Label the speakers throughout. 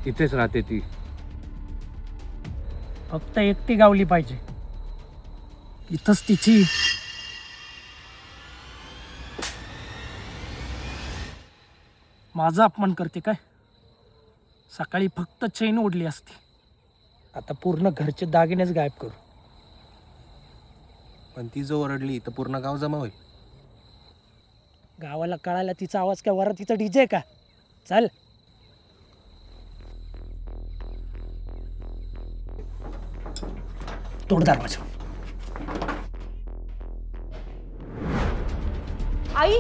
Speaker 1: इथेच राहते ती.
Speaker 2: फक्त एकटी गावली पाहिजे. इथंच तिची माझा अपमान करते काय? सकाळी फक्त चैन ओढली असती, आता पूर्ण घरचे दागिनेच गायब करू.
Speaker 3: पण ती जो ओरडली तर पूर्ण गाव जमा होईल.
Speaker 2: गावाला कळायला तिचा आवाज काय वरा तिचा डीजे का? चल. तोड दरवाजा.
Speaker 4: आई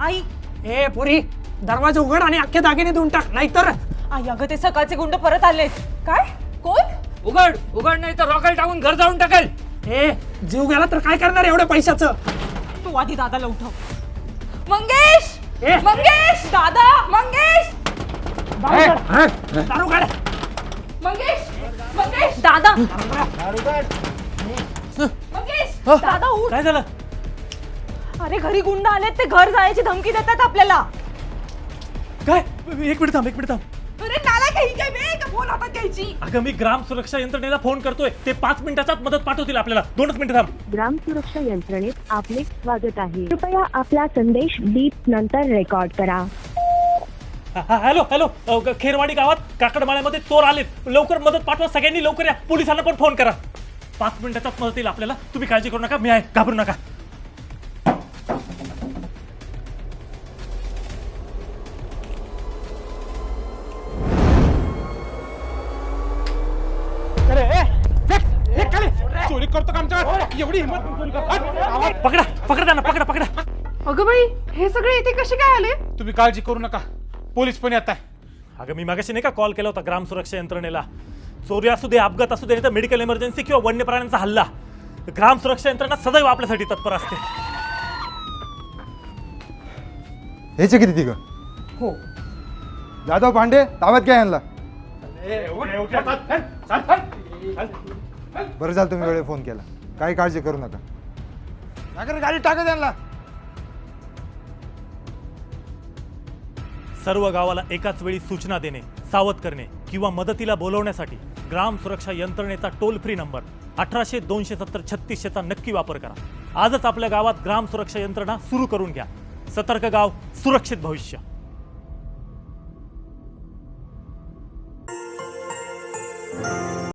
Speaker 4: आई
Speaker 2: ए पोरी, दरवाजा उघड आणि अख्खे दागिने देऊन टाक, नाहीतर
Speaker 4: आई अगं ते सकाळचे गुंड परत आलेत. काय? कोण?
Speaker 1: उघड उघड, नाही तर रॉकेल टाकून घर जाऊन टाकेल.
Speaker 2: ए जीव गेला तर काय करणार एवढ्या पैशाचं?
Speaker 4: तू आधी दादाला उठव. मंगेश
Speaker 2: ए!
Speaker 4: मंगेश दादा मंगेश
Speaker 2: दारू काढ.
Speaker 4: मंगेश मंगेश दादा मंगेश दादा उठ.
Speaker 2: काय झालं?
Speaker 4: अरे घरी गुंड आलेत, ते घर जायची धमकी देतात आपल्याला.
Speaker 5: काय? एक मिनिट थांब.
Speaker 4: अरे नाला काही काय बे का फोन हातात घ्यायची.
Speaker 5: अगं मी ग्राम सुरक्षा यंत्रणेला फोन करतोय, ते 5 मिनिटाच्यात मदत पाठवतील आपल्याला. 2च मिनिटं थांब.
Speaker 6: ग्राम सुरक्षा यंत्रणेत आपले स्वागत आहे. कृपया आपला संदेश बीप नंतर रेकॉर्ड करा.
Speaker 5: हॅलो खेरवाडी गावात काकडमाळ्यामध्ये चोर आलेत, लवकर मदत पाठवा, सगळ्यांनी लवकर या. पोलिसांना पण फोन करा. 5 मिनिटाच्यात मदत येईल आपल्याला. तुम्ही काळजी करू नका, मी आहे, घाबरू नका.
Speaker 7: चोरी करतो का आमच्या एवढी हिंमत?
Speaker 5: पकडा त्यांना, पकडा.
Speaker 4: अगं बाई हे सगळे इथे कसे काय आले?
Speaker 7: तुम्ही काळजी करू नका, पोलीस पण येत आहे.
Speaker 5: अगं मी मागाशी नाही का कॉल केला होता ग्राम सुरक्षा यंत्रणेला. चोरी असू दे, अपघात असू दे, नाही तर मेडिकल इमर्जन्सी किंवा वन्य प्राण्यांचा हल्ला, ग्राम सुरक्षा यंत्रणा सदैव आपल्यासाठी तत्पर असते.
Speaker 8: ह्याचे किती तिघ?
Speaker 4: हो.
Speaker 8: जाधव पांडे ताब्यात घ्या यांना. बरं झालं तुम्ही वेळेवर फोन केला. काही काळजी करू नका. गाडी टाका त्यांना.
Speaker 5: सर्व गावाला एकाच वेळी सूचना देणे, सावध करणे किंवा मदतीला बोलवण्यासाठी ग्राम सुरक्षा यंत्रणेचा टोल फ्री नंबर 1800-270-3600चा नक्की वापर करा. आजच आपल्या गावात ग्राम सुरक्षा यंत्रणा सुरू करून घ्या. सतर्क गाव, सुरक्षित भविष्य.